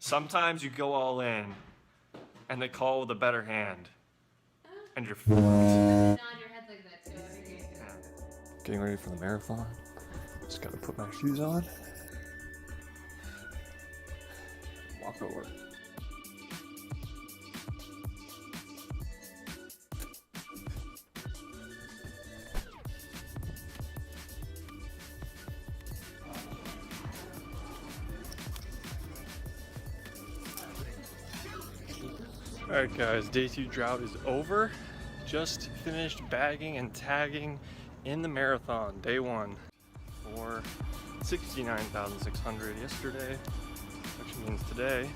Sometimes you go all in, and they call with a better hand, and you're Nod your head like that too. Okay. getting ready for the marathon. Just gotta put my shoes on. Walk over. Alright guys, day 2 drought is over. Just finished bagging and tagging in the marathon, day 1 for 69,600 yesterday, which means today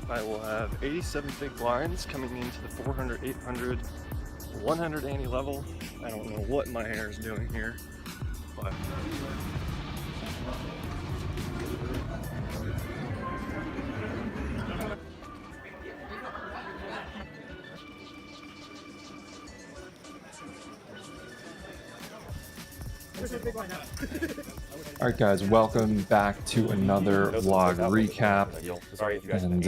I will have 87 big blinds coming into the 400, 800, 100 ante level. I don't know what my hair is doing here, but alright guys, welcome back to another vlog recap, and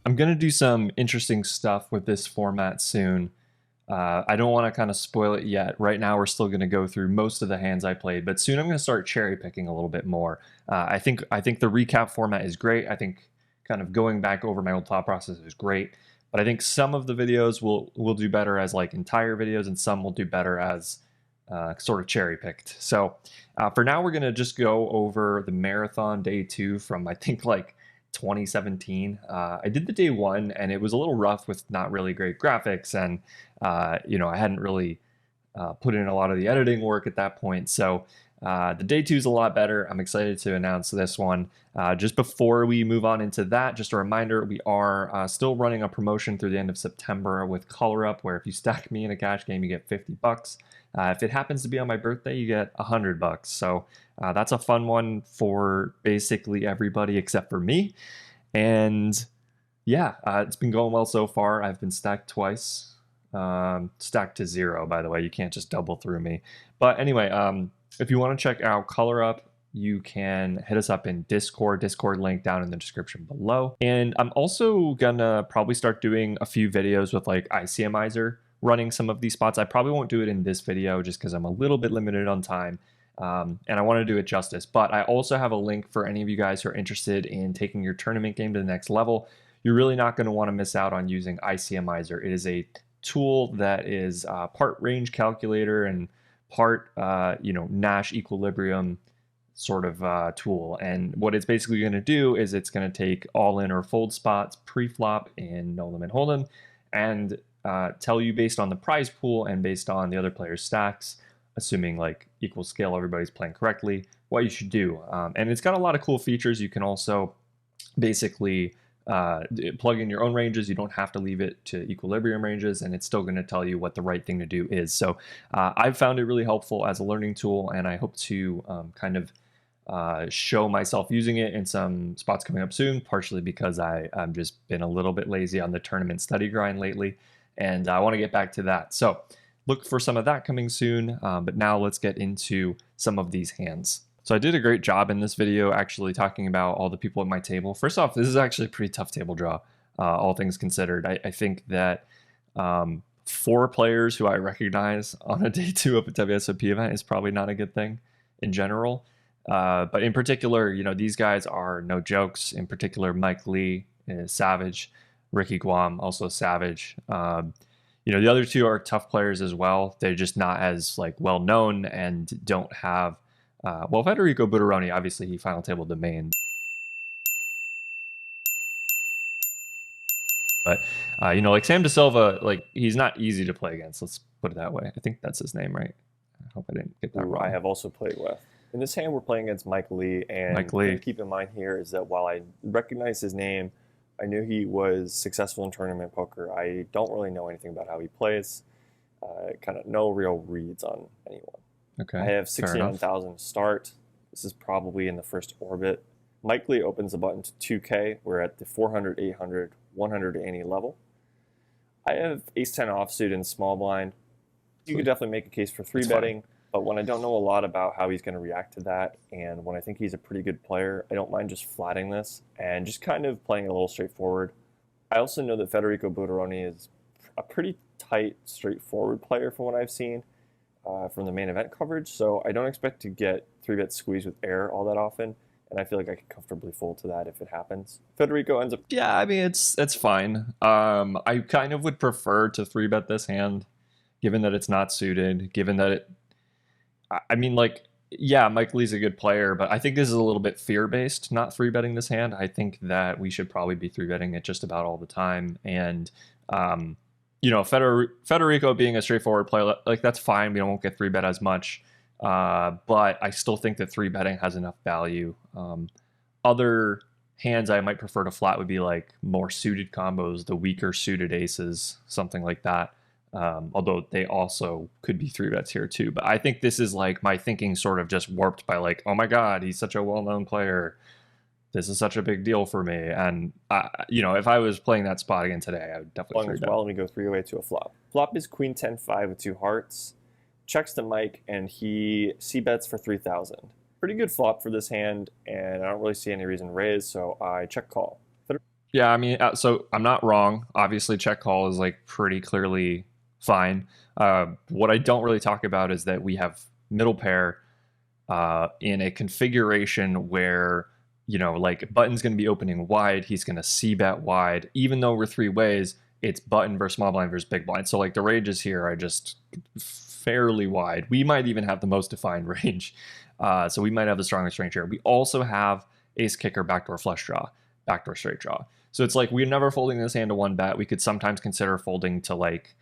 I'm gonna do some interesting stuff with this format soon. I don't want to kind of spoil it yet. Right now we're still going to go through most of the hands I played, but soon I'm going to start cherry picking a little bit more. I think the recap format is great. I think kind of going back over my old thought process is great, but I think some of the videos will do better as like entire videos, and some will do better as sort of cherry picked. So for now, we're going to just go over the marathon day 2 from I think like 2017. I did the day 1 and it was a little rough with not really great graphics, and you know, I hadn't really put in a lot of the editing work at that point. So the day 2 is a lot better. I'm excited to announce this one. Just before we move on into that, just a reminder, we are still running a promotion through the end of September with Color Up, where if you stack me in a cash game, you get $50. If it happens to be on my birthday, you get $100. So that's a fun one for basically everybody except for me. And yeah, it's been going well so far. I've been stacked twice. Stacked to 0, by the way. You can't just double through me. But anyway, if you want to check out Color Up, you can hit us up in Discord link down in the description below. And I'm also gonna probably start doing a few videos with like ICMizer running some of these spots. I probably won't do it in this video just because I'm a little bit limited on time, and I want to do it justice. But I also have a link for any of you guys who are interested in taking your tournament game to the next level. You're really not going to want to miss out on using ICMizer. It is a tool that is part range calculator and part you know, Nash equilibrium sort of tool. And what it's basically going to do is it's going to take all in or fold spots pre-flop in No Limit Hold'em and tell you based on the prize pool and based on the other players' stacks, assuming like equal scale, everybody's playing correctly, what you should do. And it's got a lot of cool features. You can also basically plug in your own ranges. You don't have to leave it to equilibrium ranges, and it's still going to tell you what the right thing to do is. So I've found it really helpful as a learning tool, and I hope to kind of show myself using it in some spots coming up soon, partially because I've just been a little bit lazy on the tournament study grind lately, and I want to get back to that. So look for some of that coming soon, but now let's get into some of these hands. So I did a great job in this video actually talking about all the people at my table. First off, this is actually a pretty tough table draw, all things considered. I think that 4 players who I recognize on a day 2 of a WSOP event is probably not a good thing in general. But in particular, you know, these guys are no jokes. In particular, Mike Lee is savage. Ricky Guam, also savage. You know, the other 2 are tough players as well. They're just not as like well known and don't have well, Federico Buderoni, obviously he final table domain. But you know, like Sam De Silva, like he's not easy to play against, let's put it that way. I think that's his name, right? I hope I didn't get that wrong. I have also played with. In this hand, we're playing against Mike Lee, and Mike Lee. keep in mind here is that while I recognize his name, I knew he was successful in tournament poker. I don't really know anything about how he plays. Kind of no real reads on anyone. Okay. I have 69,000 start. This is probably in the first orbit. Mike Lee opens the button to 2K. We're at the 400, 800, 100 ante level. I have ace-10 offsuit in small blind. You could definitely make a case for 3 betting. But when I don't know a lot about how he's going to react to that, and when I think he's a pretty good player, I don't mind just flatting this and just kind of playing a little straightforward. I also know that Federico Buonarroti is a pretty tight, straightforward player from what I've seen from the main event coverage, so I don't expect to get 3-bet squeezed with air all that often, and I feel like I can comfortably fold to that if it happens. Federico ends up... Yeah, I mean, it's fine. I kind of would prefer to 3-bet this hand, given that it's not suited, given that it... I mean, like, yeah, Mike Lee's a good player, but I think this is a little bit fear-based, not 3-betting this hand. I think that we should probably be 3-betting it just about all the time, and... you know, Federico being a straightforward player, like that's fine. We won't get 3-bet as much, but I still think that 3-betting has enough value. Other hands I might prefer to flat would be like more suited combos, the weaker suited aces, something like that. Although they also could be 3-bets here too. But I think this is like my thinking sort of just warped by like, oh my God, he's such a well-known player. This is such a big deal for me. And, you know, if I was playing that spot again today, I would definitely as well. Let me go 3-away to a flop. Flop is queen 10-5 with 2 hearts. Checks to Mike, and he c-bets for 3,000. Pretty good flop for this hand, and I don't really see any reason to raise, so I check call. Yeah, I mean, so I'm not wrong. Obviously, check call is like pretty clearly fine. What I don't really talk about is that we have middle pair in a configuration where, you know, like button's going to be opening wide. He's going to c-bet wide. Even though we're 3 ways, it's button versus small blind versus big blind. So like the ranges here are just fairly wide. We might even have the most defined range. So we might have the strongest range here. We also have ace kicker, backdoor flush draw, backdoor straight draw. So it's like we're never folding this hand to 1-bet. We could sometimes consider folding to like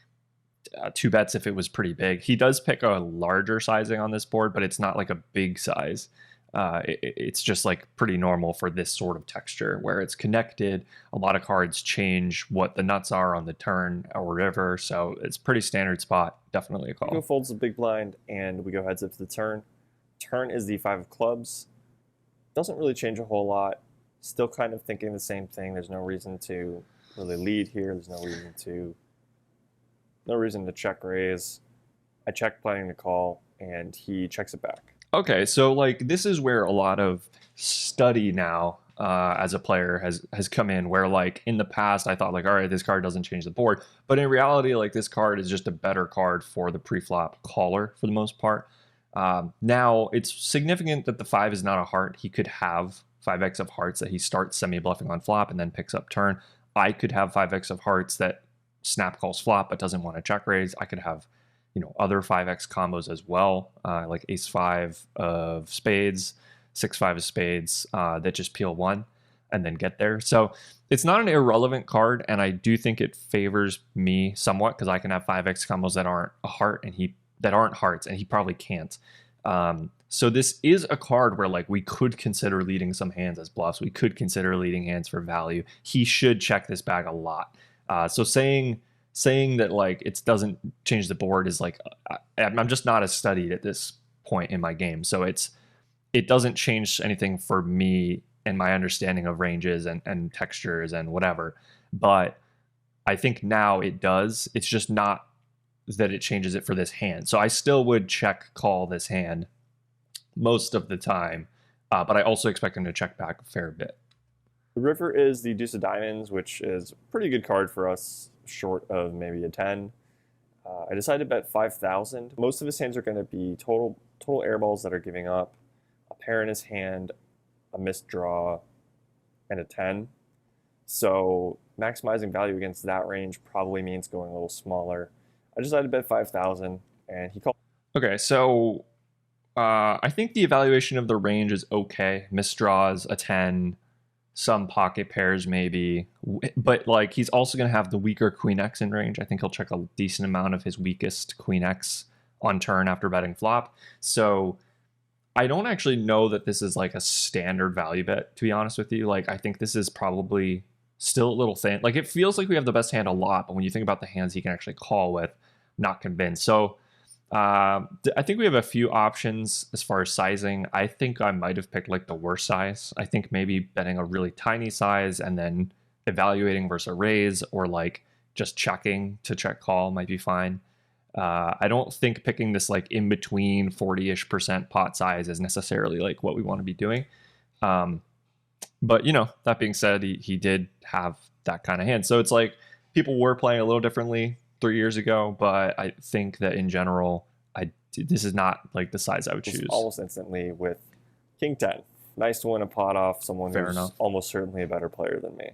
2 bets if it was pretty big. He does pick a larger sizing on this board, but it's not like a big size. It's just like pretty normal for this sort of texture where it's connected. A lot of cards change what the nuts are on the turn or whatever. So it's pretty standard spot. Definitely a call. We go folds the big blind, and we go heads up to the turn. Turn is the 5 of clubs. Doesn't really change a whole lot. Still kind of thinking the same thing. There's no reason to really lead here. There's no reason to check raise. I check planning to call, and he checks it back. Okay, so like this is where a lot of study now as a player has come in, where like in the past I thought like, all right, this card doesn't change the board, but in reality, like this card is just a better card for the pre-flop caller for the most part. Now it's significant that the 5 is not a heart. He could have 5x of hearts that he starts semi-bluffing on flop and then picks up turn. I could have 5x of hearts that snap calls flop but doesn't want to check raise. I could have, you know, other 5x combos as well, like ace 5 of spades, 6-5 of spades that just peel 1 and then get there. So it's not an irrelevant card, and I do think it favors me somewhat because I can have 5x combos that aren't a heart and that aren't hearts, and he probably can't. So this is a card where like we could consider leading some hands as bluffs. We could consider leading hands for value. He should check this bag a lot. So saying that like it doesn't change the board is like I'm just not as studied at this point in my game, so it doesn't change anything for me and my understanding of ranges and textures and whatever. But I think now it does. It's just not that it changes it for this hand. So I still would check call this hand most of the time, but I also expect him to check back a fair bit. The river is the deuce of diamonds, which is a pretty good card for us, short of maybe a 10. I decided to bet 5,000. Most of his hands are going to be total airballs that are giving up, a pair in his hand, a missed draw, and a 10. So maximizing value against that range probably means going a little smaller. I decided to bet 5,000, and he called. Okay, so I think the evaluation of the range is okay. Missed draws, a 10, some pocket pairs maybe, but like he's also going to have the weaker queen X in range. I think he'll check a decent amount of his weakest queen X on turn after betting flop. So I don't actually know that this is like a standard value bet, to be honest with you. Like I think this is probably still a little thin. Like it feels like we have the best hand a lot, but when you think about the hands he can actually call with, not convinced. So I think we have a few options as far as sizing. I think I might have picked like the worst size. I think maybe betting a really tiny size and then evaluating versus a raise, or like just checking to check call might be fine. I don't think picking this like in between 40-ish% pot size is necessarily like what we want to be doing. But you know, that being said, he did have that kind of hand. So it's like people were playing a little differently 3 years ago, but I think that in general, this is not like the size I would choose. Almost instantly with King 10. Nice to win a pot off someone Fair who's enough. almost certainly a better player than me.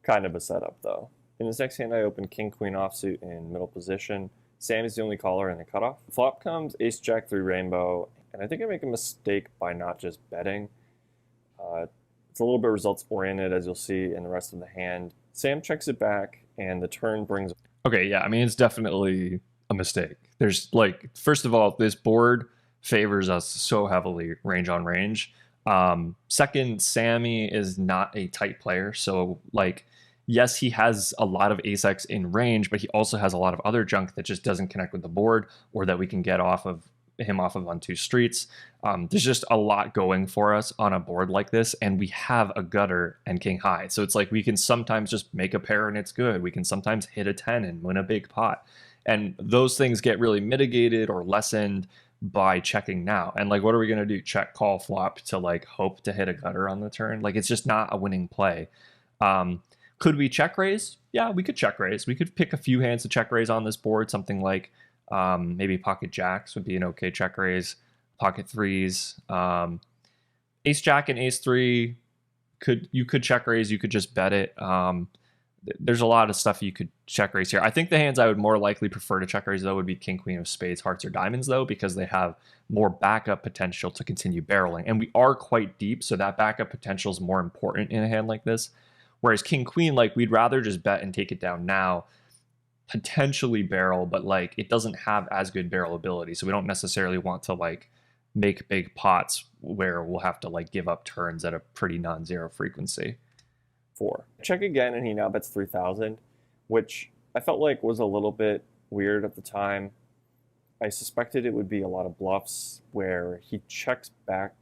Kind of a setup though. In this next hand, I open King Queen offsuit in middle position. Sam is the only caller in the cutoff. Flop comes Ace Jack 3 Rainbow, and I think I make a mistake by not just betting. It's a little bit results oriented, as you'll see in the rest of the hand. Sam checks it back, and the turn brings. Okay, yeah, I mean, it's definitely a mistake. There's like, first of all, this board favors us so heavily range on range. Second, Sammy is not a tight player, so like, yes, he has a lot of ace X in range, but he also has a lot of other junk that just doesn't connect with the board or that we can get off of him on 2 streets. There's just a lot going for us on a board like this, and we have a gutter and king high. So it's like we can sometimes just make a pair and it's good. We can sometimes hit a 10 and win a big pot. And those things get really mitigated or lessened by checking now. And like, what are we going to do? Check, call, flop to like hope to hit a gutter on the turn? Like, it's just not a winning play. Could we check raise? Yeah, we could check raise. We could pick a few hands to check raise on this board. Something like maybe pocket jacks would be an okay check raise. Pocket threes, ace jack and ace 3 you could check raise. You could just bet it. There's a lot of stuff you could check raise here. I think the hands I would more likely prefer to check raise though would be king queen of spades, hearts, or diamonds though, because they have more backup potential to continue barreling, and we are quite deep, so that backup potential is more important in a hand like this. Whereas king queen, like, we'd rather just bet and take it down now, potentially barrel, but like it doesn't have as good barrel ability, so we don't necessarily want to like make big pots where we'll have to like give up turns at a pretty non-zero frequency. 4. Check again, and he now bets 3,000, which I felt like was a little bit weird at the time. I suspected it would be a lot of bluffs where he checks back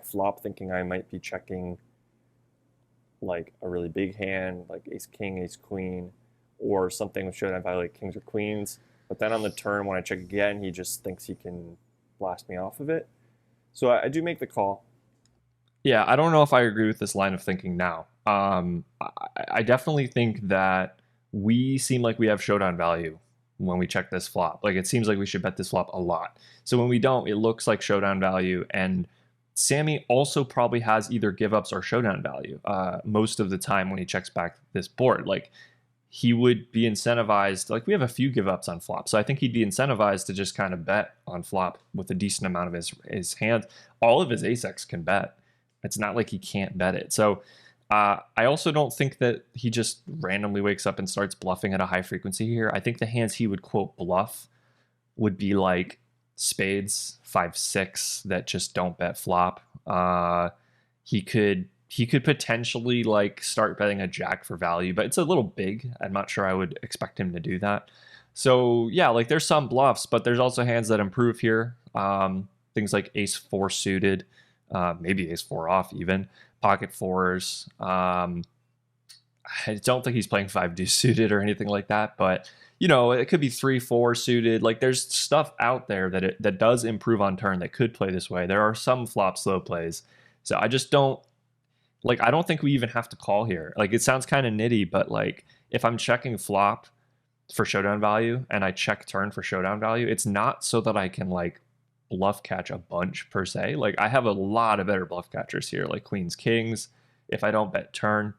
flop, thinking I might be checking like a really big hand, like ace king, ace queen, or something with showdown value like kings or queens. But then on the turn, when I check again, he just thinks he can blast me off of it. So I do make the call. Yeah, I don't know if I agree with this line of thinking now. I definitely think that we seem like we have showdown value when we check this flop. Like, it seems like we should bet this flop a lot. So when we don't, it looks like showdown value. And Sammy also probably has either give ups or showdown value most of the time when he checks back this board. Like, he would be incentivized. Like, we have a few give ups on flop, so I think he'd be incentivized to just kind of bet on flop with a decent amount of his hand. All of his ace X can bet. It's not like he can't bet it. So I also don't think that he just randomly wakes up and starts bluffing at a high frequency here. I think the hands he would quote bluff would be like spades, 5-6 that just don't bet flop. He could potentially like start betting a jack for value, but it's a little big. I'm not sure I would expect him to do that. So yeah, like, there's some bluffs, but there's also hands that improve here. Things like ace 4 suited, maybe ace 4 off even, pocket fours. I don't think he's playing 5 deuce suited or anything like that, but you know, it could be 3-4 suited. Like, there's stuff out there that does improve on turn that could play this way. There are some flop slow plays. So I just don't, like, I don't think we even have to call here. Like, it sounds kind of nitty, but like, if I'm checking flop for showdown value and I check turn for showdown value, it's not so that I can like bluff catch a bunch per se. Like, I have a lot of better bluff catchers here, like queens, kings. If I don't bet turn,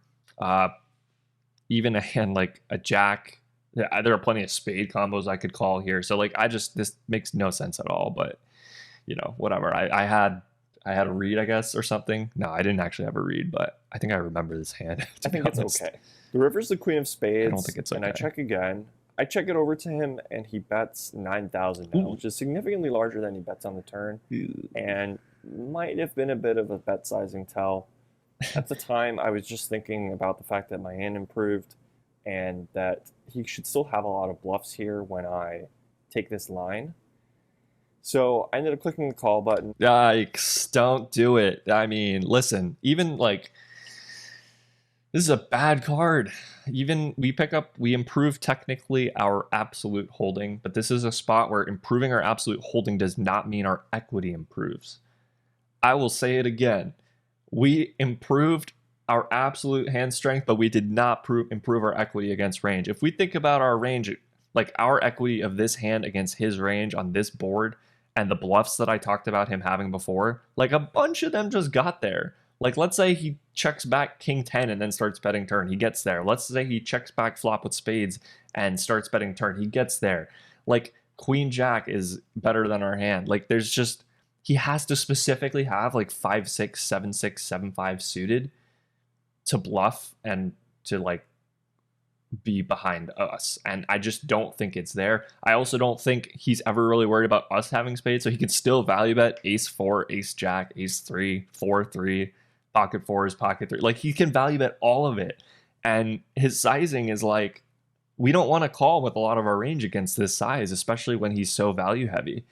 even a hand like a jack, there are plenty of spade combos I could call here. So like, this makes no sense at all, but you know, whatever. I had a read, I guess, or something. No, I didn't actually have a read, but I think I remember this hand. I think it's okay. The river's the queen of spades. I don't think it's okay. And I check again. I check it over to him, and he bets 9,000 now, which is significantly larger than he bets on the turn, and might have been a bit of a bet sizing tell. At the time, I was just thinking about the fact that my hand improved and that he should still have a lot of bluffs here when I take this line. So I ended up clicking the call button. Yikes, don't do it. I mean, listen, even like, This is a bad card. Even we improve technically our absolute holding, but this is a spot where improving our absolute holding does not mean our equity improves. I will say it again. We improved our absolute hand strength, but we did not improve our equity against range. If we think about our range, like our equity of this hand against his range on this board and the bluffs that I talked about him having before, like a bunch of them just got there. Like, let's say he checks back king 10 and then starts betting turn. He gets there. Let's say he checks back flop with spades and starts betting turn. He gets there. Like, queen jack is better than our hand. Like, there's just, he has to specifically have like 5-6, 7-6, 7-5 suited to bluff and to like be behind us. And I just don't think it's there. I also don't think he's ever really worried about us having spades. So he can still value bet ace 4, ace jack, ace 3, 4-3, pocket 4s, pocket 3. Like, he can value bet all of it. And his sizing is like, we don't want to call with a lot of our range against this size, especially when he's so value heavy.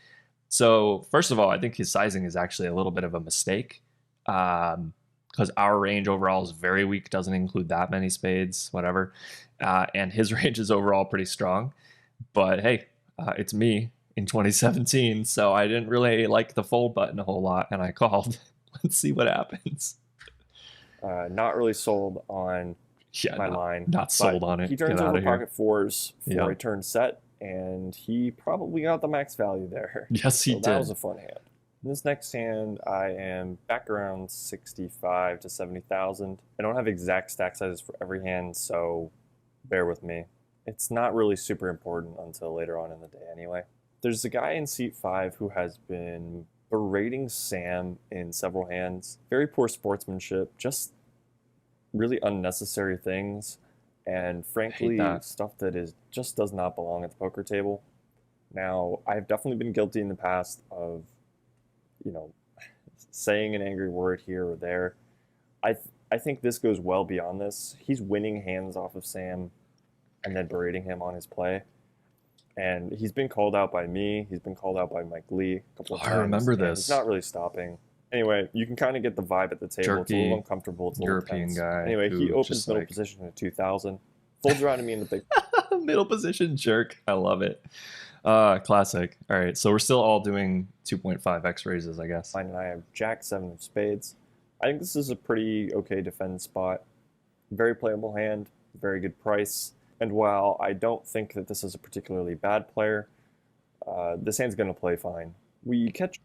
So first of all, I think his sizing is actually a little bit of a mistake, because our range overall is very weak, doesn't include that many spades, whatever. And his range is overall pretty strong. But hey, it's me in 2017, so I didn't really like the fold button a whole lot, and I called. Let's see what happens. Not really sold on my line. Not sold on it. He turns over pocket 4s for a turn set, and he probably got the max value there. Yes, he did. That was a fun hand. In this next hand, I am back around 65 to 70,000. I don't have exact stack sizes for every hand, so bear with me. It's not really super important until later on in the day anyway. There's a guy in seat 5 who has been berating Sam in several hands. Very poor sportsmanship, just really unnecessary things, and frankly, stuff that just does not belong at the poker table. Now, I've definitely been guilty in the past of, saying an angry word here or there. I think this goes well beyond this. He's winning hands off of Sam and then berating him on his play. And he's been called out by me. He's been called out by Mike Lee a couple of times. I remember this. He's not really stopping. Anyway, you can kind of get the vibe at the table. Jerky, it's a little uncomfortable. It's a little European tense. guy. Anyway, he opens middle position at 2,000. Folds around to me in the big middle position jerk. I love it. Classic. All right, so we're still all doing 2.5 X raises, I guess. And I have jack 7 of spades. I think this is a pretty okay defend spot. Very playable hand, very good price. And while I don't think that this is a particularly bad player, this hand's going to play fine. We catch...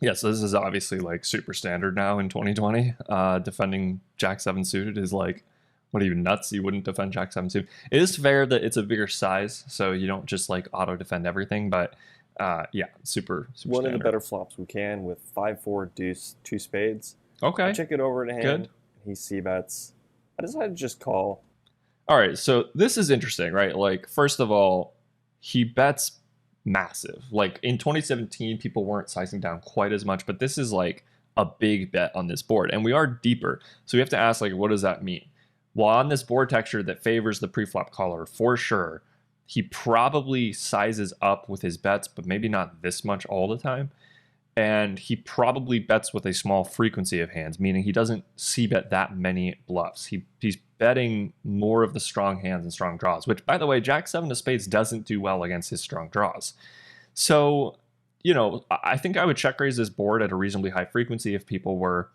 Yeah, so this is obviously like super standard now in 2020. Defending Jack 7 suited is like, what are you, nuts? You wouldn't defend Jack 7 suited. It is fair that it's a bigger size, so you don't just like auto defend everything, but yeah, super one standard. Of the better flops we can with 5-4 deuce 2 spades. Okay. I check it over to him. Good. He cbets. I decided to just call. All right, so this is interesting, right? Like, first of all, he bets massive. Like, in 2017, people weren't sizing down quite as much, but this is like a big bet on this board, and we are deeper. So we have to ask, like, what does that mean? Well, on this board texture that favors the preflop caller, for sure, he probably sizes up with his bets, but maybe not this much all the time. And he probably bets with a small frequency of hands, meaning he doesn't c-bet that many bluffs. He's betting more of the strong hands and strong draws, which, by the way, Jack 7 of spades doesn't do well against his strong draws. So, I think I would check raise this board at a reasonably high frequency if people were,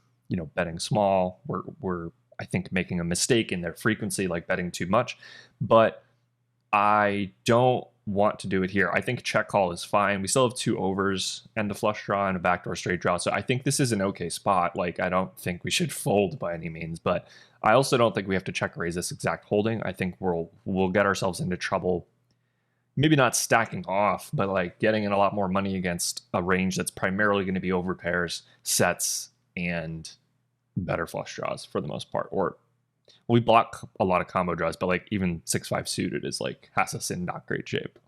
betting small, were I think, making a mistake in their frequency, like betting too much. But I don't want to do it here. I think check call is fine. We still have 2 overs and the flush draw and a backdoor straight draw. So I think this is an okay spot. Like, I don't think we should fold by any means, but I also don't think we have to check raise this exact holding. I think we'll get ourselves into trouble. Maybe not stacking off, but like getting in a lot more money against a range that's primarily going to be over pairs, sets, and better flush draws for the most part. Or we block a lot of combo draws, but like even 6-5 suited is like has us in not great shape.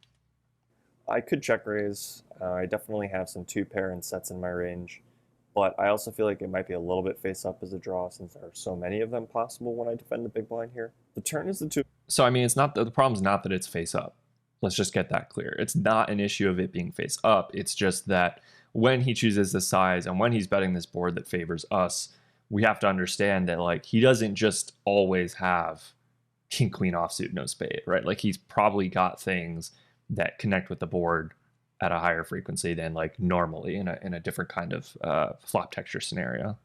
I could check raise. I definitely have some 2-pair and sets in my range, but I also feel like it might be a little bit face up as a draw since there are so many of them possible when I defend the big blind here. The turn is the 2. So I mean, it's not the problem's not that it's face up. Let's just get that clear. It's not an issue of it being face up. It's just that when he chooses the size and when he's betting this board that favors us, we have to understand that like he doesn't just always have king queen offsuit no spade, right? Like he's probably got things that connect with the board at a higher frequency than like normally in a different kind of flop texture scenario.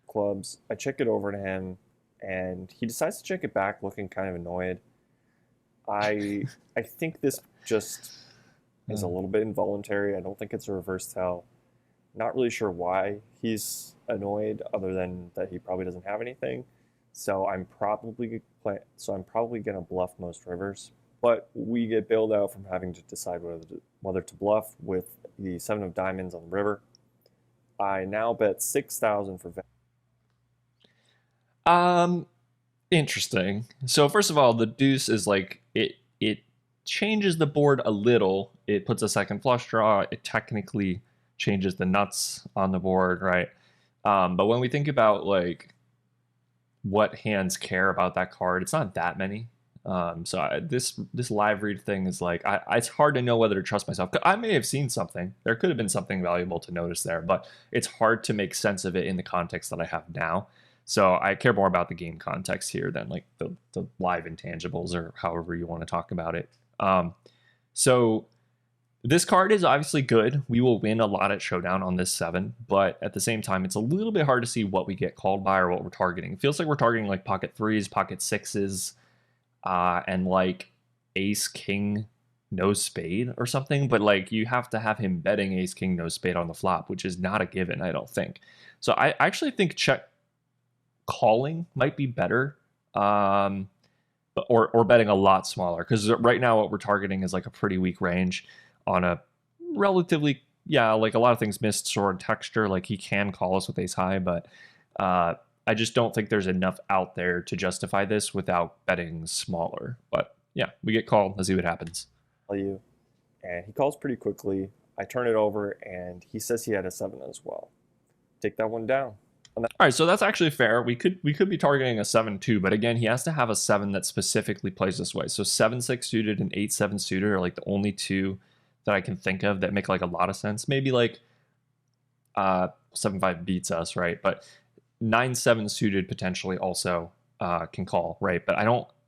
Clubs. I check it over to him, and he decides to check it back, looking kind of annoyed. I think this just is a little bit involuntary. I don't think it's a reverse tell. Not really sure why he's annoyed, other than that he probably doesn't have anything. So I'm probably gonna bluff most rivers. But we get bailed out from having to decide whether to bluff with the 7 of diamonds on the river. I now bet 6,000 for Interesting. So first of all, the deuce is like it changes the board a little. It puts a second flush draw. It technically changes the nuts on the board, right? But when we think about like what hands care about that card, it's not that many. This live read thing is like it's hard to know whether to trust myself. I may have seen something. There could have been something valuable to notice there, but it's hard to make sense of it in the context that I have now. So I care more about the game context here than like the live intangibles or however you want to talk about it. So this card is obviously good. We will win a lot at Showdown on this 7, but at the same time, it's a little bit hard to see what we get called by or what we're targeting. It feels like we're targeting like pocket 3s, pocket 6s, and like ace king no spade or something. But like you have to have him betting ace king no spade on the flop, which is not a given, I don't think. So I actually think check calling might be better. Or betting a lot smaller, because right now what we're targeting is like a pretty weak range on a relatively, like a lot of things missed sword texture. Like he can call us with ace high, but I just don't think there's enough out there to justify this without betting smaller. But yeah, we get called. Let's see what happens. value, and he calls pretty quickly. I turn it over, and he says he had a 7 as well. Take that one down. All right, so that's actually fair. We could be targeting a 7-2, but again, he has to have a 7 that specifically plays this way. So 7-6 suited and 8-7 suited are like the only two that I can think of that make like a lot of sense. Maybe like 7-5 beats us, right? But 9-7 suited potentially also can call, right? But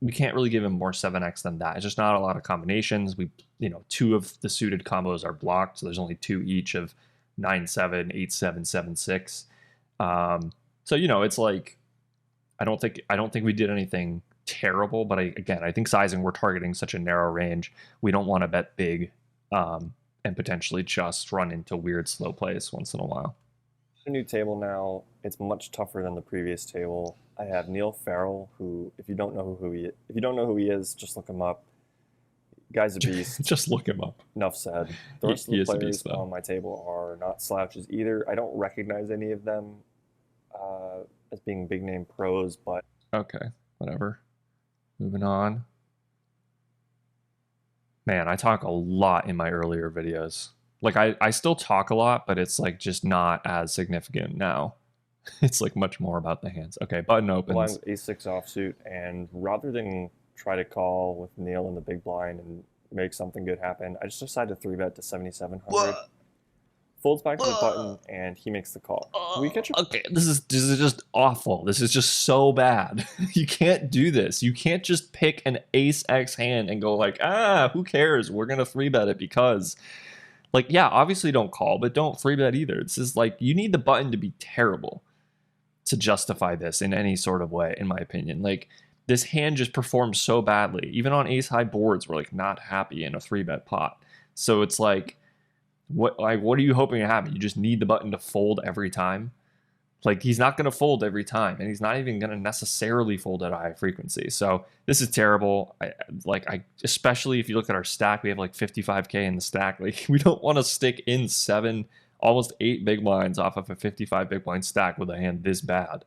we can't really give him more 7x than that. It's just not a lot of combinations. 2 of the suited combos are blocked, so there's only 2 each of 9-7, 8-7, 7-6. So it's like I don't think we did anything terrible, but I think sizing, we're targeting such a narrow range. We don't want to bet big and potentially just run into weird slow plays once in a while. A new table now. It's much tougher than the previous table. I have Neil Farrell, who, if you don't know who he is, just look him up. Guy's a beast. Just look him up. Enough said. The rest of the players on my table are not slouches either. I don't recognize any of them as being big name pros, but okay, whatever. Moving on. Man, I talk a lot in my earlier videos. Like I still talk a lot, but it's like just not as significant now. It's like much more about the hands. Okay, button opens. Blind with ace-6 offsuit, and rather than try to call with Neil in the big blind and make something good happen, I just decided to 3-bet to 7,700. Folds back to the button, and he makes the call. We catch him. Okay, this is just awful. This is just so bad. You can't do this. You can't just pick an ace-x hand and go like, who cares? We're gonna 3-bet it because, like, yeah, obviously don't call, but don't 3-bet either. This is like, you need the button to be terrible to justify this in any sort of way, in my opinion. Like, this hand just performs so badly. Even on ace-high boards, we're like not happy in a 3-bet pot. So it's like, what are you hoping to happen? You just need the button to fold every time. Like, he's not going to fold every time, and he's not even going to necessarily fold at a high frequency. So this is terrible. Especially if you look at our stack, we have like 55k in the stack. Like, we don't want to stick in 7, almost 8 big blinds off of a 55 big blind stack with a hand this bad.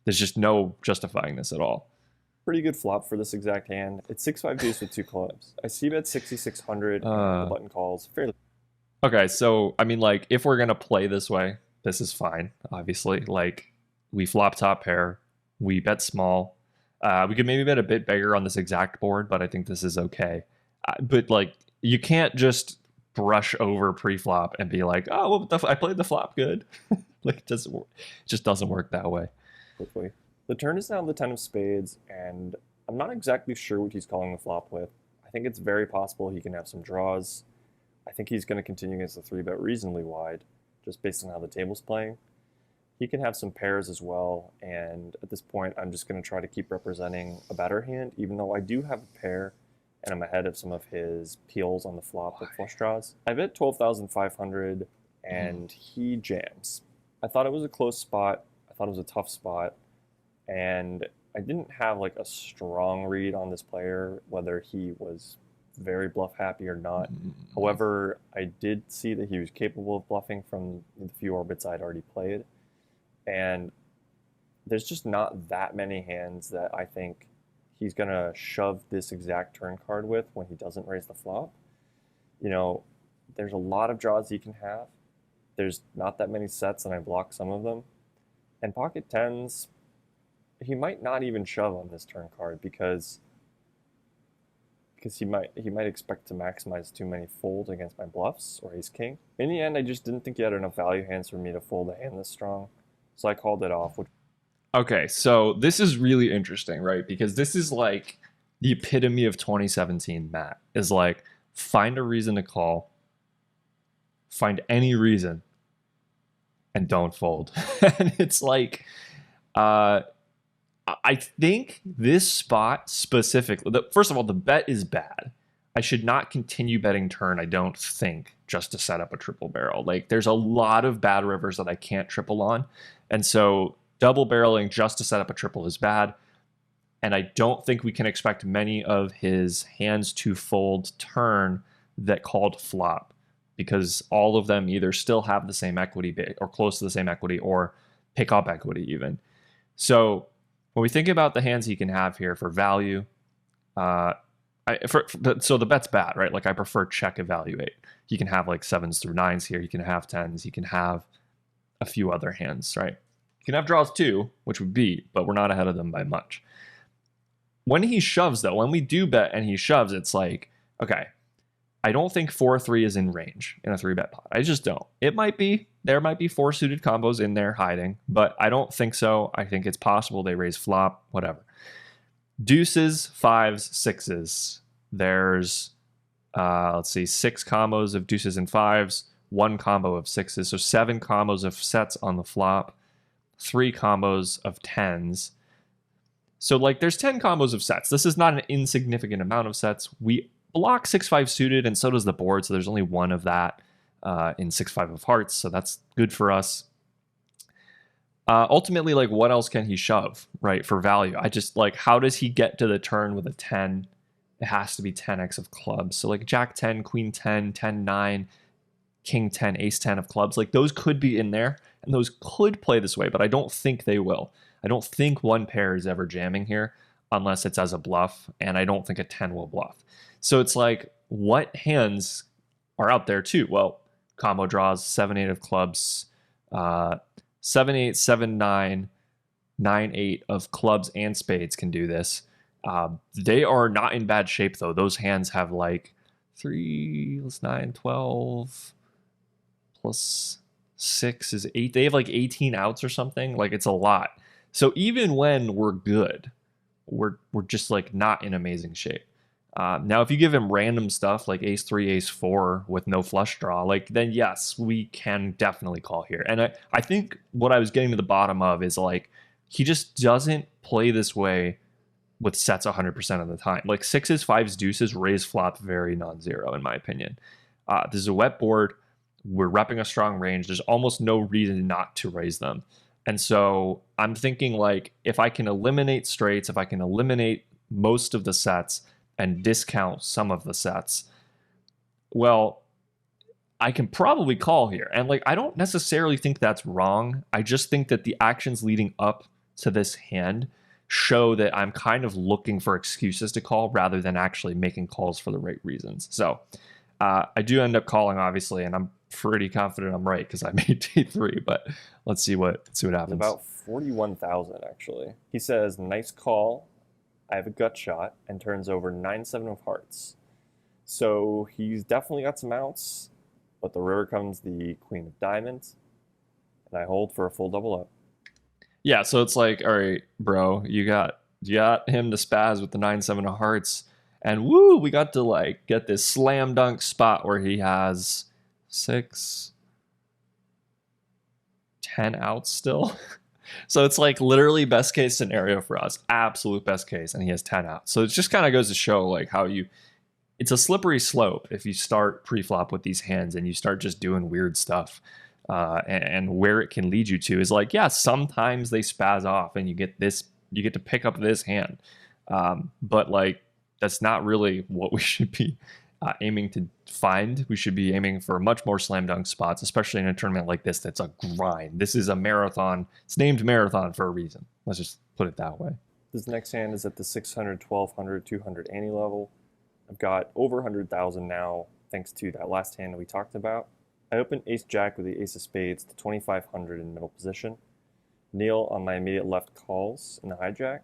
There's just no justifying this at all. Pretty good flop for this exact hand. It's 6-5 deuce with 2 clubs. I cbet 6,600, and the button calls fairly. Okay, so I mean, like, if we're gonna play this way, this is fine. Obviously, like, we flop top pair, we bet small. We could maybe bet a bit bigger on this exact board, but I think this is okay. But like, you can't just brush over pre-flop and be like, oh, well, I played the flop good. Like, it just doesn't work that way. quickly. The turn is now the 10 of spades, and I'm not exactly sure what he's calling the flop with. I think it's very possible he can have some draws. I think he's going to continue against the 3-bet reasonably wide, just based on how the table's playing. He can have some pairs as well, and at this point, I'm just going to try to keep representing a better hand, even though I do have a pair, and I'm ahead of some of his peels on the flop with flush draws. I bet 12,500, and he jams. I thought it was a close spot. I thought it was a tough spot, and I didn't have like a strong read on this player, whether he was very bluff happy or not. However, I did see that he was capable of bluffing from the few orbits I'd already played. And there's just not that many hands that I think he's going to shove this exact turn card with when he doesn't raise the flop. You know, there's a lot of draws he can have. There's not that many sets, and I block some of them. And pocket tens, he might not even shove on this turn card because he might expect to maximize too many folds against my bluffs or ace king. In the end, I just didn't think he had enough value hands for me to fold a hand this strong, so I called it off. Okay, so this is really interesting, right? Because this is like the epitome of 2017 Matt, is like find a reason to call, find any reason, and don't fold. And it's like I think this spot specifically, first of all, the bet is bad. I should not continue betting turn, I don't think, just to set up a triple barrel. Like, there's a lot of bad rivers that I can't triple on. And so double barreling just to set up a triple is bad. And I don't think we can expect many of his hands to fold turn that called flop, because all of them either still have the same equity or close to the same equity or pick up equity even. So when we think about the hands he can have here for value, so the bet's bad, right? Like, I prefer check evaluate. He can have like 7s through 9s here. He can have 10s. He can have a few other hands, right? He can have draws too, which would beat, but we're not ahead of them by much. When he shoves, though, when we do bet and he shoves, it's like, okay, I don't think 4-3 is in range in a 3-bet pot. I just don't. It might be. There might be 4 suited combos in there hiding, but I don't think so. I think it's possible they raise flop, whatever. Deuces, 5s, 6s. There's, let's see, 6 combos of deuces and 5s, 1 combo of 6s. So 7 combos of sets on the flop, 3 combos of 10s. So, like, there's 10 combos of sets. This is not an insignificant amount of sets. We block 6-5 suited, and so does the board, so there's only 1 of that in 6-5 of hearts, so that's good for us. Ultimately, like, what else can he shove, right, for value? I just, like, how does he get to the turn with a 10? It has to be 10x of clubs. So, like, Jack 10, Queen 10, 10, 9, King 10, Ace 10 of clubs. Like, those could be in there, and those could play this way, but I don't think they will. I don't think one pair is ever jamming here unless it's as a bluff, and I don't think a 10 will bluff. So it's like, what hands are out there too? Well, combo draws, 7-8 of clubs, 7-8, 7-9, 9-8 of clubs and spades can do this. They are not in bad shape, though. Those hands have like 3 plus 9, 12, plus 6 is 8. They have like 18 outs or something. Like, it's a lot. So even when we're good, we're just like not in amazing shape. Now, if you give him random stuff like ace 3, ace 4 with no flush draw, like, then yes, we can definitely call here. And I think what I was getting to the bottom of is, like, he just doesn't play this way with sets 100% of the time. Like, 6s, 5s, deuces raise flop very non-zero, in my opinion. This is a wet board. We're repping a strong range. There's almost no reason not to raise them. And so I'm thinking, like, if I can eliminate straights, if I can eliminate most of the sets and discount some of the sets, well, I can probably call here. And, like, I don't necessarily think that's wrong. I just think that the actions leading up to this hand show that I'm kind of looking for excuses to call rather than actually making calls for the right reasons. So I do end up calling, obviously, and I'm pretty confident I'm right because I made T3, but let's see what happens. About 41,000, actually. He says, nice call. I have a gut shot, and turns over 9-7 of hearts. So he's definitely got some outs, but the river comes the queen of diamonds, and I hold for a full double up. Yeah, so it's like, all right, bro, you got him to spaz with the 9-7 of hearts, and woo, we got to like get this slam dunk spot where he has 6, 10 outs still. So it's like literally best case scenario for us, absolute best case, and he has 10 outs. So it just kind of goes to show like how it's a slippery slope if you start pre-flop with these hands and you start just doing weird stuff. And where it can lead you to is like, yeah, sometimes they spaz off and you get to pick up this hand. But like, that's not really what we should be aiming to find. We should be aiming for much more slam dunk spots, especially in a tournament like this that's a grind. This is a marathon. It's named marathon for a reason. Let's just put it that way. This next hand is at the 600, 1200, 200 ante level. I've got over 100,000 now, thanks to that last hand we talked about. I opened ace-jack with the ace of spades to 2,500 in middle position. Neil on my immediate left calls in the hijack,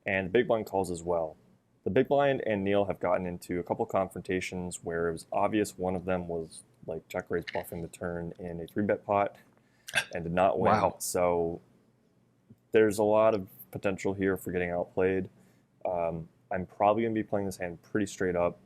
and the big blind calls as well. The big blind and Neil have gotten into a couple confrontations where it was obvious one of them was like check raise bluffing the turn in a 3-bet pot and did not win. Wow. So there's a lot of potential here for getting outplayed. I'm probably going to be playing this hand pretty straight up,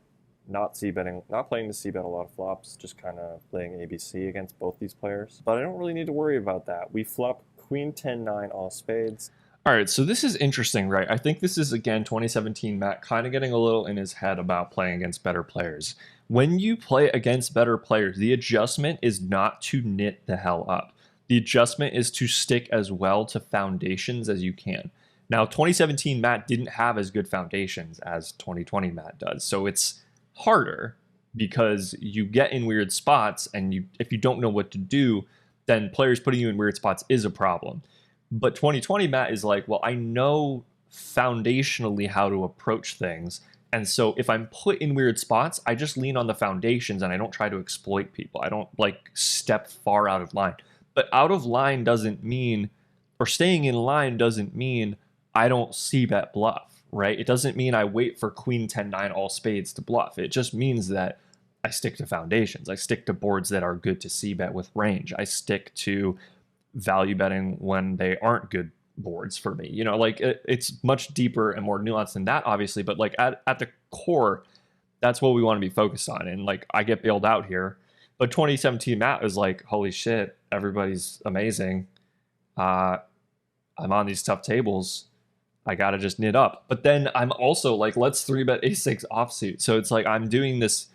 not playing the c-bet a lot of flops, just kind of playing ABC against both these players. But I don't really need to worry about that. We flop queen 10-9 all spades. All right, so this is interesting, right? I think this is, again, 2017 Matt kind of getting a little in his head about playing against better players. When you play against better players, the adjustment is not to knit the hell up. The adjustment is to stick as well to foundations as you can. Now, 2017 Matt didn't have as good foundations as 2020 Matt does, so it's harder because you get in weird spots, and if you don't know what to do, then players putting you in weird spots is a problem. But 2020 Matt is like, well, I know foundationally how to approach things, and so if I'm put in weird spots, I just lean on the foundations and I don't try to exploit people. I don't like step far out of line. But out of line doesn't mean, or staying in line doesn't mean I don't c-bet bluff, right? It doesn't mean I wait for queen 10-9 all spades to bluff. It just means that I stick to foundations. I stick to boards that are good to c-bet with range. I stick to value betting when they aren't good boards for me. You know, like it's much deeper and more nuanced than that, obviously, but like at the core, that's what we want to be focused on. And like, I get bailed out here, but 2017 Matt was like, holy shit, everybody's amazing. I'm on these tough tables. I got to just knit up. But then I'm also like, let's 3-bet ace-6 offsuit. So it's like I'm doing this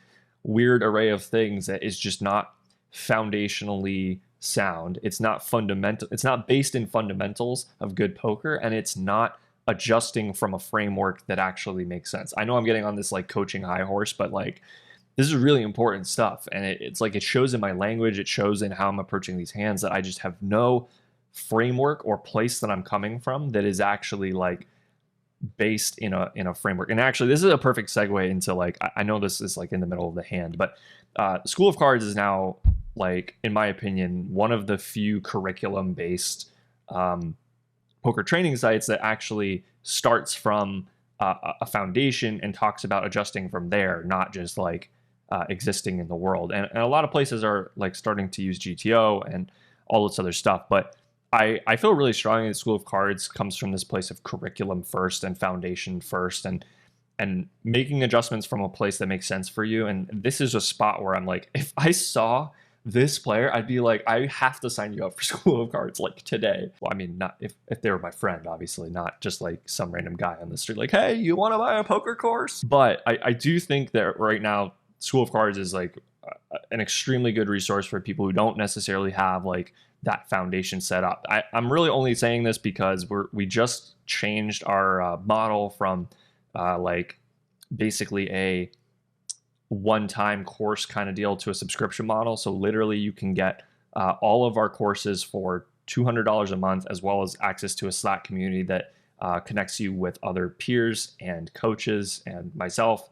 weird array of things that is just not foundationally sound. It's not fundamental. It's not based in fundamentals of good poker, and it's not adjusting from a framework that actually makes sense. I know I'm getting on this like coaching high horse, but like this is really important stuff. And it's like, it shows in my language. It shows in how I'm approaching these hands that I just have no framework or place that I'm coming from that is actually like based in a framework. And actually, this is a perfect segue into like, I know this is like in the middle of the hand, but School of Cards is now, like, in my opinion, one of the few curriculum based poker training sites that actually starts from a foundation and talks about adjusting from there, not just like existing in the world. And a lot of places are like starting to use GTO and all this other stuff, but I feel really strongly that School of Cards comes from this place of curriculum first and foundation first, and making adjustments from a place that makes sense for you. And this is a spot where I'm like, if I saw this player, I'd be like, I have to sign you up for School of Cards like today. Well, I mean, not if they were my friend, obviously, not just like some random guy on the street like, hey, you want to buy a poker course? But I do think that right now School of Cards is like an extremely good resource for people who don't necessarily have like that foundation set up. I'm really only saying this because we just changed our model from like basically a one-time course kind of deal to a subscription model. So literally you can get all of our courses for $200 a month, as well as access to a Slack community that connects you with other peers and coaches and myself.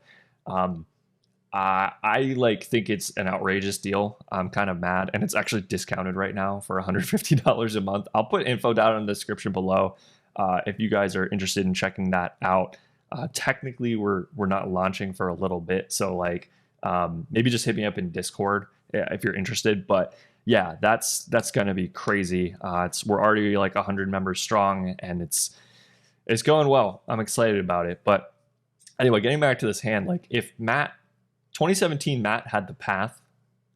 I like think it's an outrageous deal. I'm kind of mad, and it's actually discounted right now for $150 a month. I'll put info down in the description below if you guys are interested in checking that out. Technically, we're not launching for a little bit, so like maybe just hit me up in Discord if you're interested. But yeah, that's gonna be crazy. We're already like 100 members strong, and it's going well. I'm excited about it. But anyway, getting back to this hand, like if 2017 Matt had the path,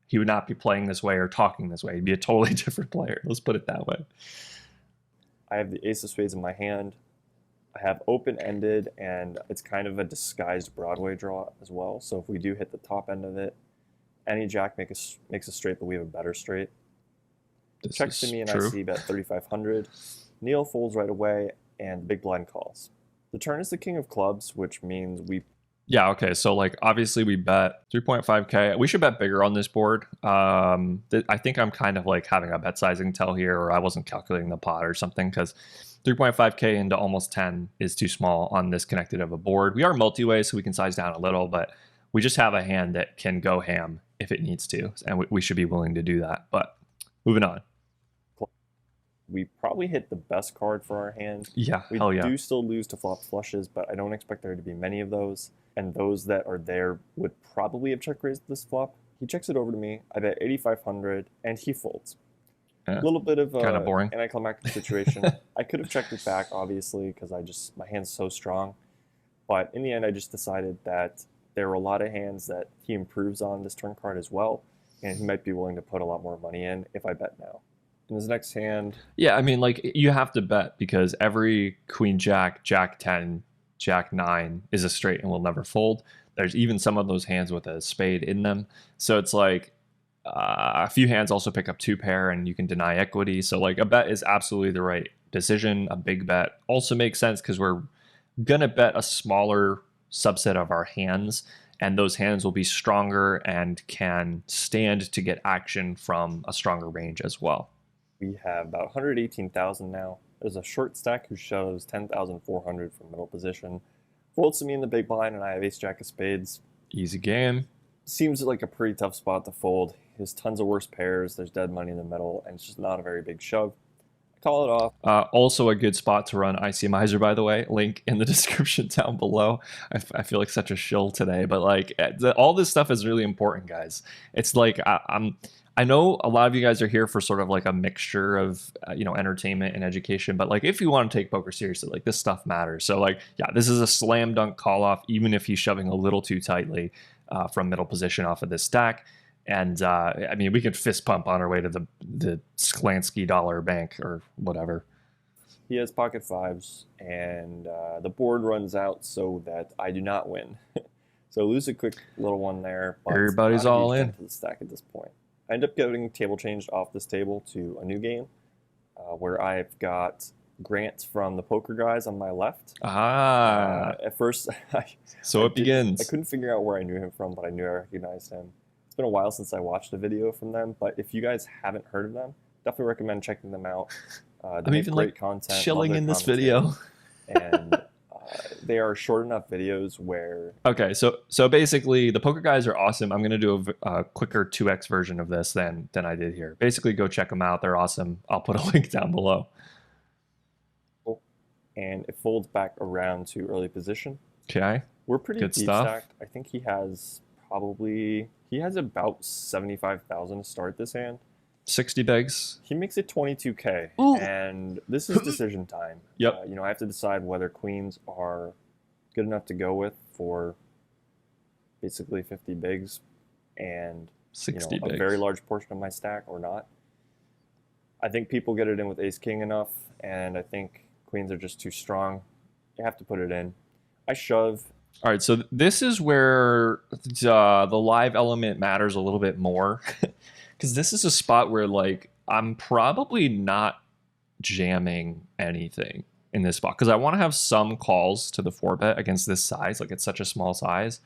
he would not be playing this way or talking this way. He'd be a totally different player. Let's put it that way. I have the ace of spades in my hand. I have open-ended, and it's kind of a disguised Broadway draw as well. So if we do hit the top end of it, any jack makes a straight, but we have a better straight. This Checks to is me, and true. I see bet 3,500. Neil folds right away, and the big blind calls. The turn is the king of clubs, which means we... Yeah, okay. So like obviously we bet 3.5k. We should bet bigger on this board. I think I'm kind of like having a bet sizing tell here, or I wasn't calculating the pot or something, because 3.5k into almost 10 is too small on this connected of a board. We are multi-way, so we can size down a little, but we just have a hand that can go ham if it needs to, and we should be willing to do that. But moving on. We probably hit the best card for our hand. Yeah, We hell yeah. do still lose to flop flushes, but I don't expect there to be many of those. And those that are there would probably have check raised this flop. He checks it over to me. I bet 8,500, and he folds. Yeah, A little bit of kinda boring. an anticlimactic situation. I could have checked it back, obviously, because my hand's so strong. But in the end, I just decided that there were a lot of hands that he improves on this turn card as well, and he might be willing to put a lot more money in if I bet now. In his next hand, Yeah, I mean, like you have to bet because every queen jack, jack 10, jack 9 is a straight and will never fold. There's even some of those hands with a spade in them. So it's like a few hands also pick up two pair and you can deny equity. So like a bet is absolutely the right decision. A big bet also makes sense because we're going to bet a smaller subset of our hands, and those hands will be stronger and can stand to get action from a stronger range as well. we have about 118,000 now. There's a short stack who shows 10,400 from middle position. Folds to me in the big blind, and I have ace jack of spades. Easy game. Seems like a pretty tough spot to fold. He has tons of worse pairs. There's dead money in the middle, and it's just not a very big shove. I call it off. Also a good spot to run ICMizer, by the way. Link in the description down below. I feel like such a shill today, but like all this stuff is really important, guys. It's like I know a lot of you guys are here for sort of like a mixture of entertainment and education, but like if you want to take poker seriously, like this stuff matters. So like yeah, this is a slam dunk call off, even if he's shoving a little too tightly from middle position off of this stack. And I mean, we could fist pump on our way to the Sklansky dollar bank or whatever. He has pocket fives, and the board runs out so that I do not win. So lose a quick little one there. But Everybody's not a all huge in. dent to the stack at this point. I end up getting table changed off this table to a new game where I've got Grant from the poker guys on my left. At first, So it begins. I couldn't figure out where I knew him from, but I knew I recognized him. It's been a while since I watched a video from them, but if you guys haven't heard of them, definitely recommend checking them out. They make great content. Chilling love in their this commentary, video. and they are short enough videos where Okay, so basically the poker guys are awesome. I'm gonna do a quicker 2x version of this than I did here. Basically, go check them out. They're awesome. I'll put a link down below. and it folds back around to early position. Okay. We're pretty Good deep stuff. stacked. I think he has about 75,000 to start this hand. 60 bigs. He makes it 22k, Ooh. and this is decision time. Yep. I have to decide whether queens are good enough to go with for basically 50 bigs and 60 a bigs. very large portion of my stack or not. I think people get it in with ace king enough, and I think queens are just too strong. You have to put it in. I shove. All right, so this is where the live element matters a little bit more, because this is a spot where like I'm probably not jamming anything in this spot because I want to have some calls to the 4-bet against this size. Like it's such a small size,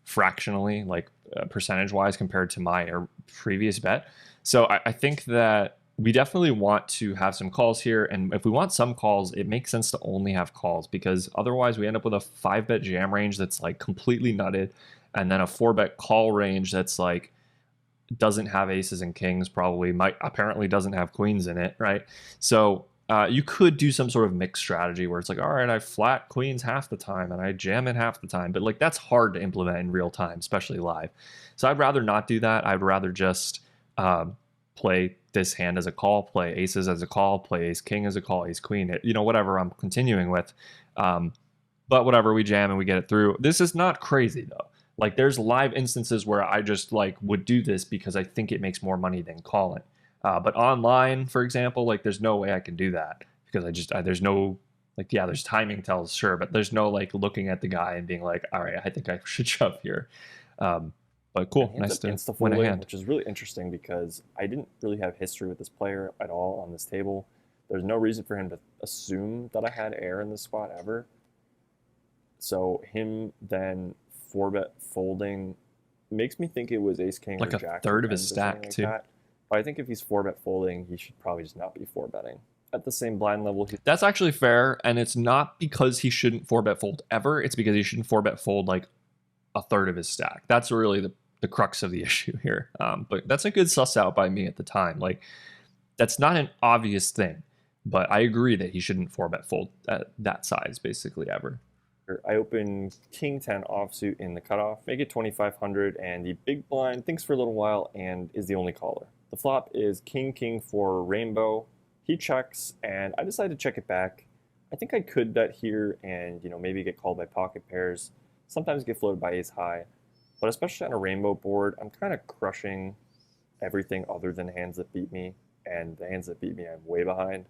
fractionally, like percentage-wise compared to my previous bet. So I think that we definitely want to have some calls here, and if we want some calls, it makes sense to only have calls because otherwise we end up with a 5-bet jam range that's like completely nutted, and then a 4-bet call range that's like doesn't have aces and kings, apparently doesn't have queens in it, right? So you could do some sort of mixed strategy where it's like, all right, I flat queens half the time and I jam it half the time, but like that's hard to implement in real time, especially live. So I'd rather not do that. I'd rather just play this hand as a call, play aces as a call, play ace king as a call, ace queen, whatever I'm continuing with. But whatever, we jam and we get it through. This is not crazy though. Like there's live instances where I just like would do this because I think it makes more money than calling. But online, for example, like there's no way I can do that because there's no, like, yeah, there's timing tells, sure, but there's no like looking at the guy and being like, all right, I think I should shove here. But cool, nice to win a hand. Which is really interesting because I didn't really have history with this player at all on this table. There's no reason for him to assume that I had air in this spot ever. So him then 4-bet folding makes me think it was ace king like or a jack third of his stack like too. That. But I think if he's 4-bet folding, he should probably just not be 4-betting. At the same blind level, that's actually fair, and it's not because he shouldn't 4-bet fold ever. It's because he shouldn't 4-bet fold like a third of his stack. That's really the crux of the issue here. But that's a good suss out by me at the time. Like that's not an obvious thing, but I agree that he shouldn't 4-bet fold at that size basically ever. I open king 10 offsuit in the cutoff, make it 2,500, and the big blind thinks for a little while and is the only caller. The flop is king for rainbow. He checks, and I decide to check it back. I think I could bet here and maybe get called by pocket pairs. Sometimes get floated by ace high, but especially on a rainbow board, I'm kind of crushing everything other than hands that beat me, and the hands that beat me, I'm way behind.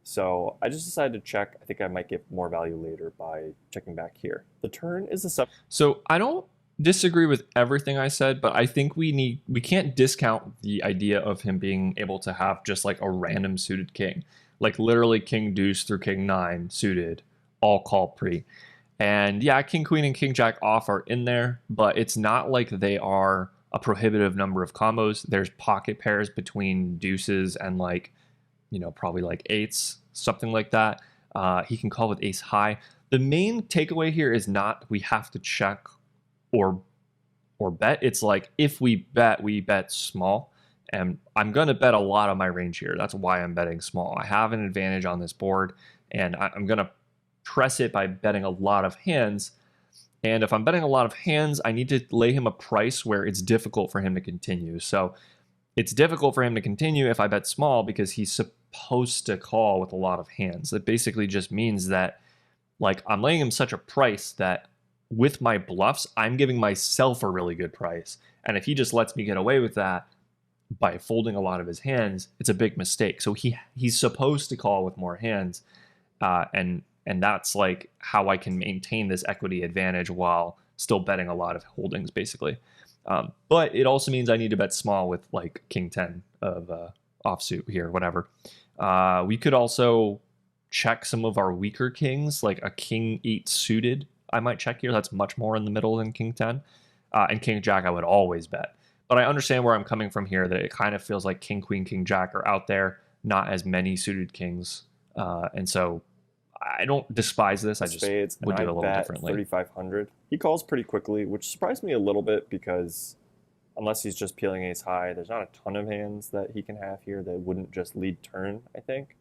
So I just decided to check. I think I might get more value later by checking back here. The turn is a sub. So I don't disagree with everything I said, but I think we can't discount the idea of him being able to have just like a random suited king, like literally king deuce through king 9 suited, all call pre. And yeah, king queen and king jack off are in there, but it's not like they are a prohibitive number of combos. There's pocket pairs between deuces and like, probably like eights, something like that. He can call with ace high. The main takeaway here is not we have to check or bet. It's like if we bet small. And I'm going to bet a lot of my range here. That's why I'm betting small. I have an advantage on this board, and I'm going to press it by betting a lot of hands. And if I'm betting a lot of hands, I need to lay him a price where it's difficult for him to continue. So it's difficult for him to continue if I bet small because he's supposed to call with a lot of hands. That basically just means that like I'm laying him such a price that with my bluffs, I'm giving myself a really good price. And if he just lets me get away with that by folding a lot of his hands, it's a big mistake. So he's supposed to call with more hands. And that's like how I can maintain this equity advantage while still betting a lot of holdings, basically. But it also means I need to bet small with like king 10 of offsuit here, whatever. We could also check some of our weaker kings, like a king 8 suited. I might check here. That's much more in the middle than king 10. And king jack I would always bet. But I understand where I'm coming from here, that it kind of feels like king, queen, king, jack are out there, not as many suited kings. And so I don't despise this. I just spades, would do it a little differently. 3,500. He calls pretty quickly, which surprised me a little bit because unless he's just peeling ace high, there's not a ton of hands that he can have here that wouldn't just lead turn, I think.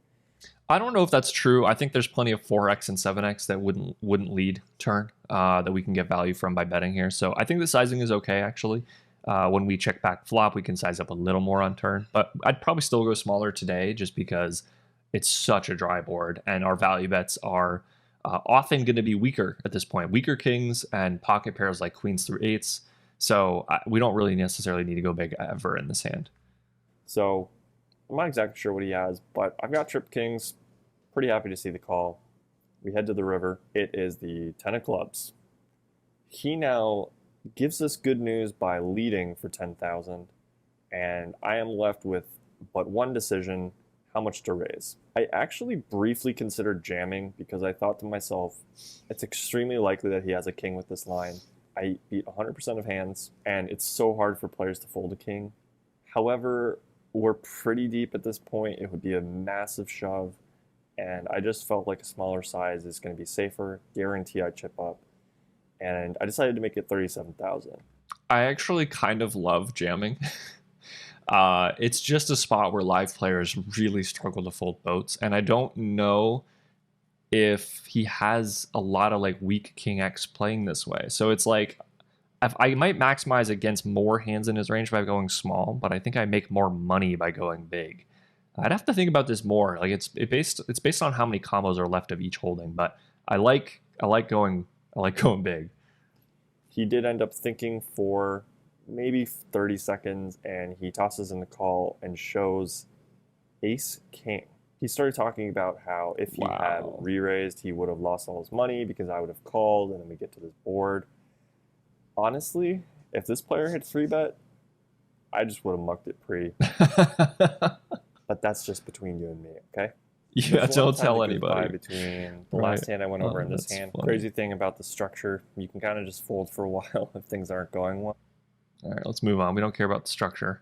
I don't know if that's true. I think there's plenty of 4x and 7x that wouldn't lead turn that we can get value from by betting here. So I think the sizing is okay, actually. When we check back flop, we can size up a little more on turn. But I'd probably still go smaller today just because it's such a dry board, and our value bets are often going to be weaker at this point. Weaker kings and pocket pairs like queens through eights. So we don't really necessarily need to go big ever in this hand. So I'm not exactly sure what he has, but I've got trip kings. Pretty happy to see the call. We head to the river. It is the 10 of clubs. He now gives us good news by leading for 10,000, and I am left with but one decision: how much to raise. I actually briefly considered jamming because I thought to myself, it's extremely likely that he has a king with this line. I beat 100% of hands, and it's so hard for players to fold a king. However, we're pretty deep at this point. It would be a massive shove, and I just felt like a smaller size is going to be safer, guarantee I chip up, and I decided to make it 37,000. I actually kind of love jamming. It's just a spot where live players really struggle to fold boats, and I don't know if he has a lot of like weak king X playing this way. So it's like I might maximize against more hands in his range by going small, but I think I make more money by going big. I'd have to think about this more. Like it's based on how many combos are left of each holding, but I like going big. He did end up thinking for maybe 30 seconds, and he tosses in the call and shows ace king. He started talking about how if he had Wow. re-raised, he would have lost all his money because I would have called, and then we get to this board. Honestly, if this player had 3-bet, I just would have mucked it pre. But that's just between you and me, okay? Yeah, There's a lot don't of time tell that goes by anybody. between the Right. last hand I went over Oh, and this that's hand. funny. Crazy thing about the structure, you can kind of just fold for a while if things aren't going well. All right, let's move on. We don't care about the structure.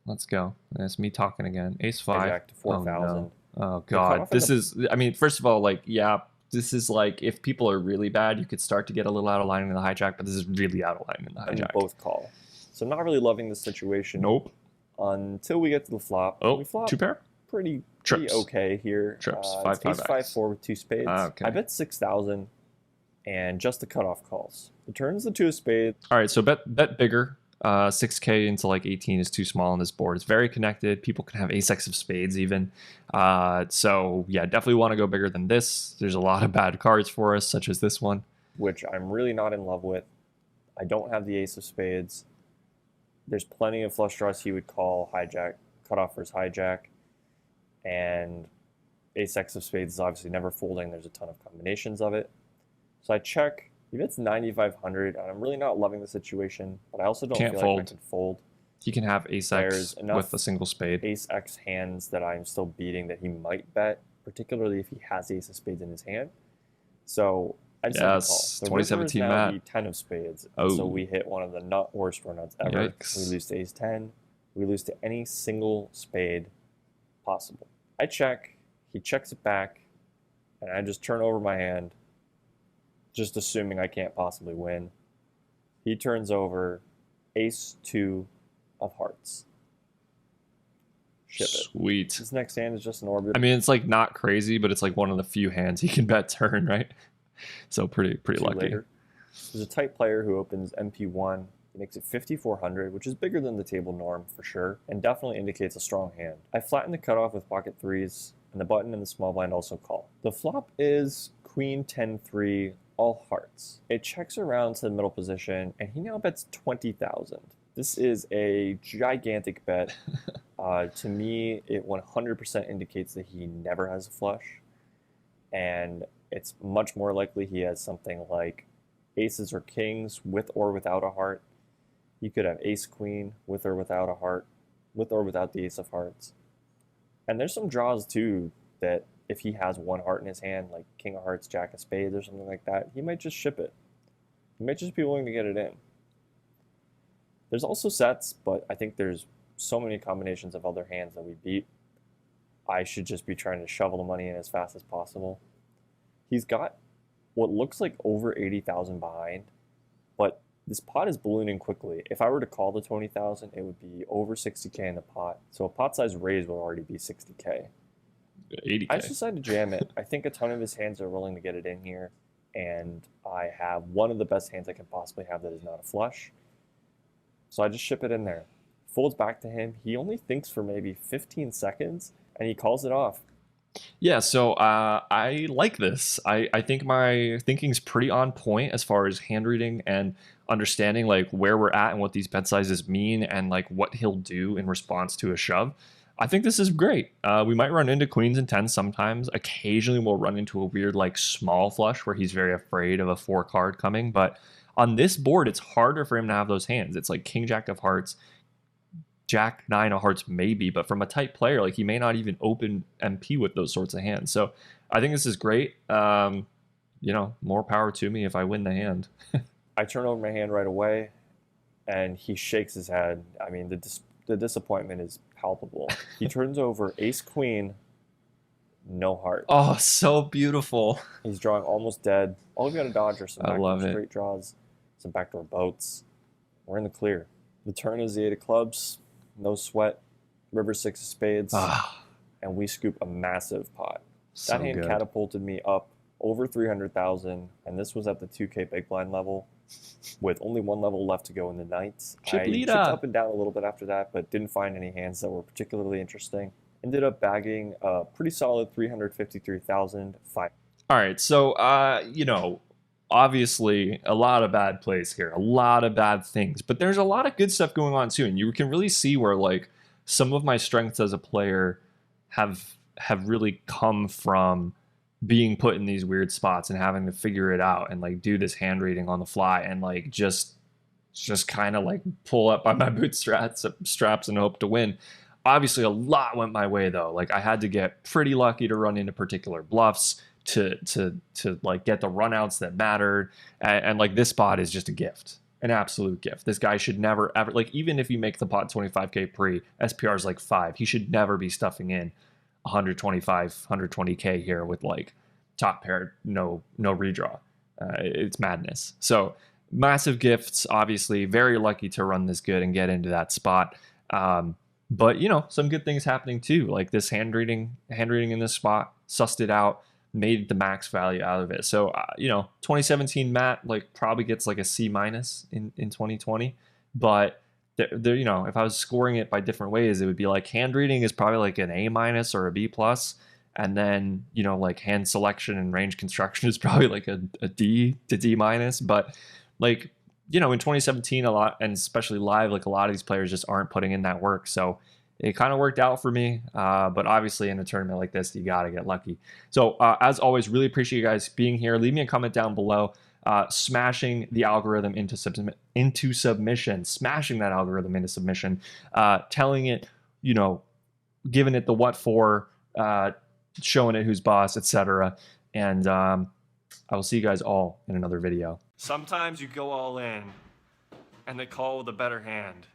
Let's go. That's me talking again. Ace 5. Hijack to 4,000. Oh cutoff god, at this the- is. I mean, first of all, like, yeah, this is like if people are really bad, you could start to get a little out of line in the hijack, but this is really out of line in the And hijack. both call. So I'm not really loving this situation. Nope. Until we get to the flop. Oh, We flop 2 pair. pretty Trips. okay here. Trips. It's 5, 5, ace 5-4 with 2 spades. Okay. I bet 6,000 and just the cutoff calls. The turn's the 2 of spades. All right, so bet bigger. 6K into like 18 is too small on this board. It's very connected. People can have ace-x of spades even. So yeah, definitely want to go bigger than this. There's a lot of bad cards for us, such as this one. Which I'm really not in love with. I don't have the ace of spades. There's plenty of flush draws he would call hijack, cutoff for his hijack. And ace-x of spades is obviously never folding. There's a ton of combinations of it. So I check. He bets 9,500, and I'm really not loving the situation, but I also don't Can't feel fold. like I can fold. He can have There's ace-x enough with a single spade. Ace-x hands that I'm still beating that he might bet, particularly if he has ace of spades in his hand. So I just have to call. Yes, The 2017 river is now Matt. the 10 of spades. Oh. So we hit one of the worst runouts ever. Yikes. We lose to ace 10. We lose to any single spade possible. I check. He checks it back. And I just turn over my hand, just assuming I can't possibly win. He turns over ace 2 of hearts. Ship it. Sweet. His next hand is just an orbit. I mean, it's like not crazy, but it's like one of the few hands he can bet turn, right? So pretty lucky. Later. There's a tight player who opens MP1. He makes it 5,400, which is bigger than the table norm for sure, and definitely indicates a strong hand. I flatten the cutoff with pocket threes, and the button and the small blind also call. The flop is queen 10-3, all hearts. It checks around to the middle position, and he now bets 20,000. This is a gigantic bet. To me, it 100% indicates that he never has a flush, and it's much more likely he has something like aces or kings with or without a heart. You could have ace queen with or without a heart, with or without the ace of hearts. And there's some draws too that if he has one heart in his hand, like king of hearts, jack of spades, or something like that, he might just ship it. He might just be willing to get it in. There's also sets, but I think there's so many combinations of other hands that we beat. I should just be trying to shovel the money in as fast as possible. He's got what looks like over 80,000 behind, but this pot is ballooning quickly. If I were to call the 20,000, it would be over 60K in the pot. So a pot size raise will already be 60K. 80K. I just decided to jam it. I think a ton of his hands are willing to get it in here, and I have one of the best hands I can possibly have that is not a flush. So I just ship it in there. Folds back to him. He only thinks for maybe 15 seconds, and he calls it off. Yeah, so I like this. I think my thinking's pretty on point as far as hand reading and understanding like where we're at and what these bet sizes mean and like what he'll do in response to a shove. I think this is great. We might run into queens and tens sometimes. Occasionally we'll run into a weird like small flush where he's very afraid of a 4 card coming. But on this board, it's harder for him to have those hands. It's like king jack of hearts, jack 9 of hearts maybe, but from a tight player, like he may not even open MP with those sorts of hands. So I think this is great. More power to me if I win the hand. I turn over my hand right away, and he shakes his head. I mean, the disappointment is palpable. He turns over ace queen, no heart. Oh, so beautiful. He's drawing almost dead. All we've got to dodge are some I love backdoor it. straight draws, some backdoor boats. We're in the clear. The turn is the 8 of clubs, no sweat, river 6 of spades, Ah, and we scoop a massive pot. so That hand good. catapulted me up over 300,000, and this was at the 2K big blind level with only one level left to go in the night. I chipped up and down a little bit after that, but didn't find any hands that were particularly interesting. Ended up bagging a pretty solid 353,000. Fine. All right, so you know, obviously a lot of bad plays here, a lot of bad things, but there's a lot of good stuff going on too, and you can really see where like some of my strengths as a player have really come from being put in these weird spots and having to figure it out and like do this hand reading on the fly and like just kind of like pull up by my bootstraps and hope to win. Obviously a lot went my way though. Like I had to get pretty lucky to run into particular bluffs to like get the runouts that mattered, and like this spot is just a gift, an absolute gift. This guy should never ever, like even if you make the pot 25k pre, SPR is like 5, he should never be stuffing in 125 120k here with like top pair, no redraw. It's madness. So massive gifts, obviously very lucky to run this good and get into that spot. But you know, some good things happening too, like this hand reading in this spot, sussed it out, made the max value out of it. So you know, 2017 Matt like probably gets like a C- in 2020, but there, you know, if I was scoring it by different ways, it would be like hand reading is probably like an A- or a B+, and then you know, like hand selection and range construction is probably like a D to D-. But like, you know, in 2017 a lot, and especially live, like a lot of these players just aren't putting in that work. So it kind of worked out for me, but obviously in a tournament like this, you got to get lucky. So as always, really appreciate you guys being here. Leave me a comment down below. Smashing the algorithm into submission, smashing that algorithm into submission, telling it, you know, giving it the what for, showing it who's boss, etc. And I will see you guys all in another video. Sometimes you go all in, and they call with a better hand,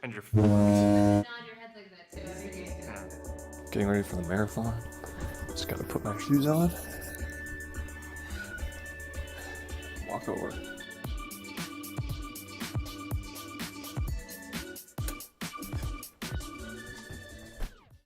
and you're fucked. Nod your head like that too every game. Yeah. Getting ready for the marathon. Just gotta put my shoes on. Walk over.